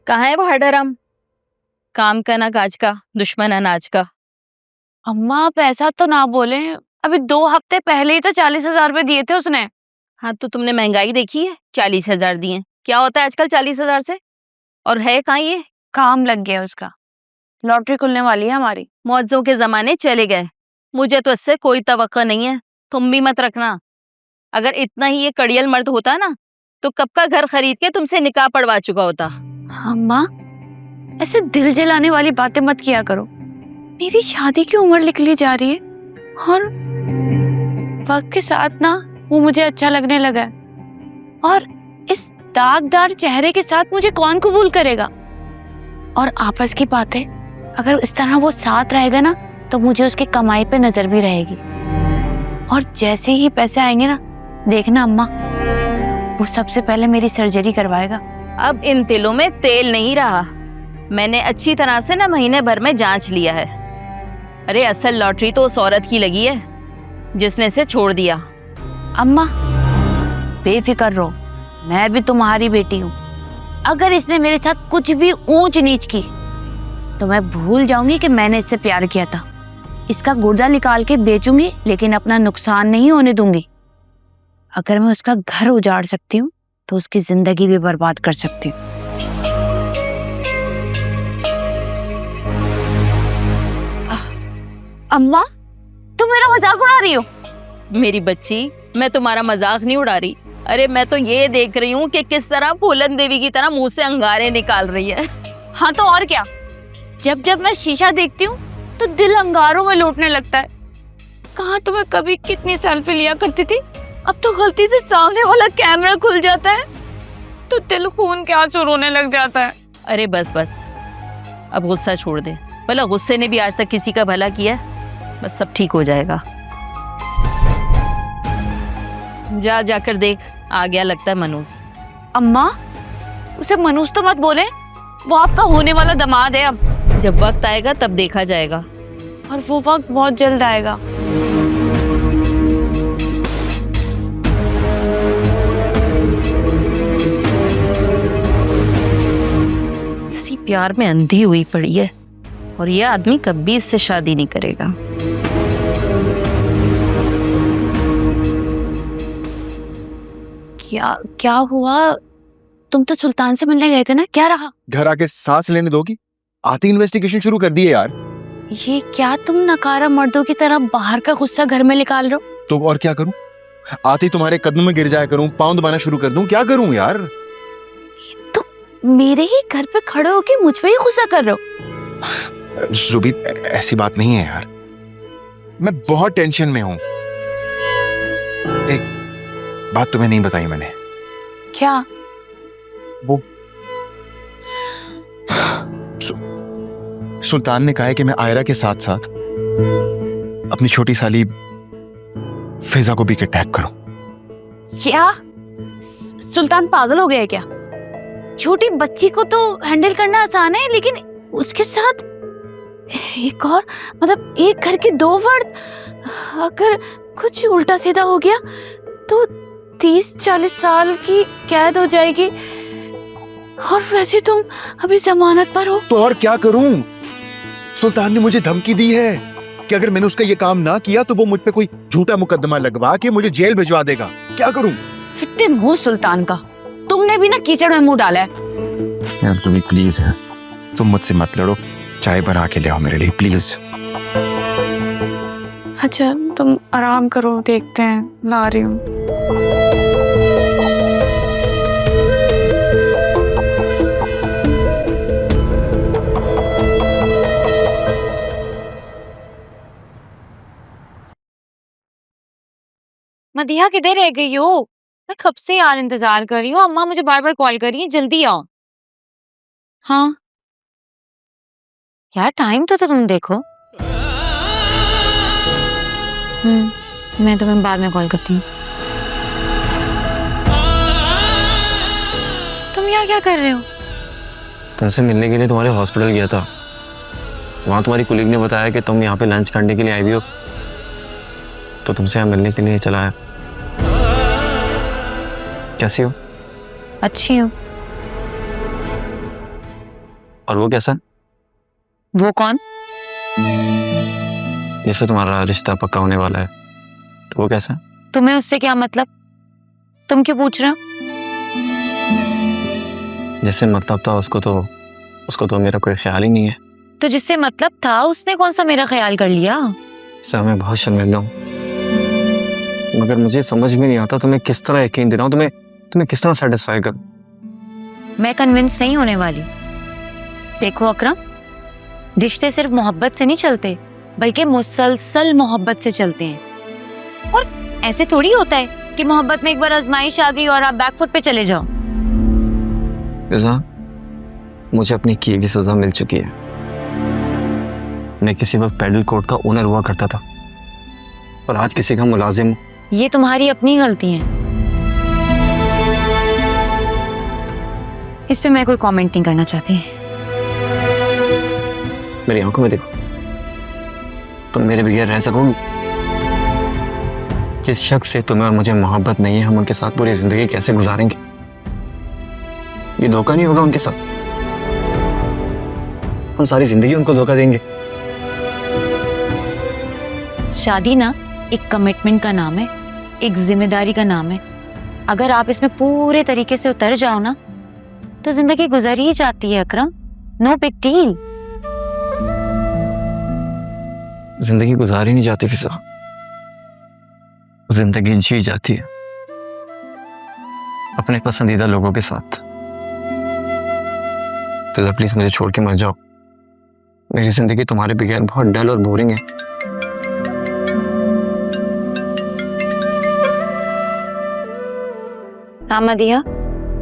कहाँ है वो हडराम? काम का ना काज का, दुश्मन अनाज का। अम्मा आप ऐसा तो ना बोले, अभी 2 हफ्ते पहले ही तो 40,000 रुपए दिए थे उसने। हाँ तो तुमने महंगाई देखी है? 40,000 दिए, क्या होता है आजकल 40,000 से? और है कहाँ ये? काम लग गया उसका, लॉटरी खुलने वाली है हमारी। मौजों के जमाने चले गए, मुझे तो इससे कोई तवक्को नहीं है, तुम भी मत रखना। अगर इतना ही ये कड़ियल मर्द होता ना तो कब का घर खरीद के तुमसे निकाह पड़वा चुका होता। अम्मा ऐसे दिल जलाने वाली बातें मत किया करो, मेरी शादी की उम्र निकली जा रही है और वक्त के साथ ना वो मुझे अच्छा लगने लगा है, और इस दागदार चेहरे के साथ मुझे कौन कबूल करेगा। और आपस की बातें, अगर इस तरह वो साथ रहेगा ना तो मुझे उसकी कमाई पे नजर भी रहेगी, और जैसे ही पैसे आएंगे ना देखना अम्मा, वो सबसे पहले मेरी सर्जरी करवाएगा। अब इन तिलों में तेल नहीं रहा, मैंने अच्छी तरह से ना महीने भर में जांच लिया है। अरे असल लॉटरी तो उस औरत की लगी है जिसने इसे छोड़ दिया। अम्मा बेफिक्र रहो, मैं भी तुम्हारी बेटी हूँ। अगर इसने मेरे साथ कुछ भी ऊंच नीच की तो मैं भूल जाऊंगी कि मैंने इससे प्यार किया था। इसका गुर्दा निकाल के बेचूंगी, लेकिन अपना नुकसान नहीं होने दूंगी। अगर मैं उसका घर उजाड़ सकती हूँ तो उसकी जिंदगी भी बर्बाद कर सकती हूँ। अम्मा तुम मेरा मजाक उड़ा रही हो? मेरी बच्ची, मैं तुम्हारा मजाक नहीं उड़ा रही। अरे मैं तो ये देख रही हूँ कि किस तरह फूलन देवी की तरह मुंह से अंगारे निकाल रही है। हाँ तो और क्या, जब जब मैं शीशा देखती हूँ तो दिल अंगारों में लौटने लगता है। कहाँ तो मैं कभी कितनी सेल्फी लिया करती थी, अब तो गलती से सामने वाला कैमरा खुल जाता है तो दिल खून के आंसू रोने लग जाता है। अरे बस बस, अब गुस्सा छोड़ दे। भला गुस्से ने भी आज तक किसी का भला किया? बस सब ठीक हो जाएगा। जा जाकर देख, आ गया लगता है मनूस। अम्मा उसे मनूस तो मत बोले, वो आपका होने वाला दामाद है। अब जब वक्त आएगा तब देखा जाएगा। और वो वक्त बहुत जल्द आएगा। इसी प्यार में अंधी हुई पड़ी है, और ये आदमी कभी इससे शादी नहीं करेगा। क्या क्या हुआ? तुम तो सुल्तान से मिलने गए थे ना, क्या रहा? घर आके सांस लेने दोगी? आती इन्वेस्टिगेशन शुरू कर दी है यार। ये क्या तुम नकारा मर्दों की तरह बाहर का गुस्सा घर में निकाल रहे हो? तो और क्या करूं? आती तुम्हारे कदम में गिर जाया करूं, पाँव दबाना शुरू कर दूं, क्या करूं यार? तुम मेरे ही घर पे खड़े होके मुझ पे ही गुस्सा कर रहे हो? जुबी ऐसी बात नहीं है यार, मैं बहुत टेंशन में हूं। एक बात तुम्हें नहीं बताई मैंने। क्या? वो सुल्तान ने कहा है कि मैं आयरा के साथ साथ अपनी छोटी साली फिजा को भी किडनैप करूं। क्या सुल्तान पागल हो गया है क्या? छोटी बच्ची को तो हैंडल करना आसान है, लेकिन उसके साथ एक और, मतलब एक घर के 2 फर्द, अगर कुछ उल्टा सीधा हो गया तो 30-40 साल की कैद हो जाएगी। और वैसे तुम अभी जमानत पर हो। तो और क्या करूं? सुल्तान ने मुझे धमकी दी है कि अगर मैंने उसका ये काम ना किया तो वो मुझ पे कोई झूठा मुकदमा लगवा के मुझे जेल भिजवा देगा। क्या करूं? फिट्टे मुंह सुल्तान का, तुमने भी ना कीचड़ में मुंह डाला है। यार जुबी प्लीज है, तुम मुझसे मत लड़ो, चाय बना के ले आओ मेरे लिए प्लीज। अच्छा तुम आराम करो, देखते हैं, ला रही हूँ। मदिया किधर रह गई हो? मैं कब से यार इंतजार कर रही हूँ, अम्मा मुझे बार बार कॉल कर रही है, जल्दी आओ। हाँ यार टाइम तो तुम देखो। मैं तुम्हें बाद में कॉल करती हूँ। तुम यहाँ क्या कर रहे हो? तुमसे मिलने के लिए तुम्हारे हॉस्पिटल गया था, वहाँ तुम्हारी कुलीग ने बताया कि तुम यहाँ पे लंच करने के लिए आई हुई हो, तो तुमसे यहाँ मिलने के लिए चला आया। कैसी हो? अच्छी हूँ। और वो कैसा? वो कौन? जैसे तुम्हारा रिश्ता पक्का होने वाला है, तो वो कैसा? तुम्हें उससे क्या मतलब? तुम क्यों पूछ रहे हो? जैसे मतलब था उसको तो मेरा कोई ख्याल ही नहीं है। तो जिससे मतलब था उसने कौन सा मेरा ख्याल कर लिया? सर मैं बहुत शर्मिंदा हूँ, मगर मुझे समझ में नहीं आता तुम्हें किस तरह यकीन दिलाऊं, तुम्हें किस तरह सेटिस्फाई करूं। मैं कन्विंस नहीं होने वाली। देखो अकरम, रिश्ते सिर्फ मोहब्बत से नहीं चलते, बल्कि मुसलसल मोहब्बत से चलते हैं। और ऐसे थोड़ी होता है कि मोहब्बत में एक बार आजमाइश आ गई और आप बैकफुट पे चले जाओ। फिजा, मुझे अपनी की की सजा मिल चुकी है। मैं किसी वक्त पैडल कोर्ट का ओनर हुआ करता था और आज किसी का मुलाजिम हूं। ये तुम्हारी अपनी गलती है, इस पे मैं कोई कमेंट नहीं करना चाहती। मेरी आंखों में देखो, तुम मेरे बगैर रह सकोगी? जिस शख्स से तुम्हें और मुझे मोहब्बत नहीं है, हम उनके साथ पूरी जिंदगी कैसे गुजारेंगे? ये धोखा नहीं होगा उनके साथ? हम सारी जिंदगी उनको धोखा देंगे? शादी ना एक कमिटमेंट का नाम है, एक जिम्मेदारी का नाम है। अगर आप इसमें पूरे तरीके से उतर जाओ ना, तो जिंदगी गुजर ही जाती है अकरम। No big deal. जिंदगी गुजारी नहीं जाती फिजा, जिंदगी जी जाती है अपने पसंदीदा लोगों के साथ। फिजा प्लीज मुझे छोड़ के मत जाओ, मेरी जिंदगी तुम्हारे बगैर बहुत डल और बोरिंग है। हाँ मदिया,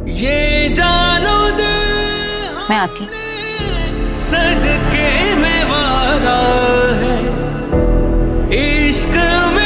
ये जानो दे मैं आती। सदके में वारा है इश्क में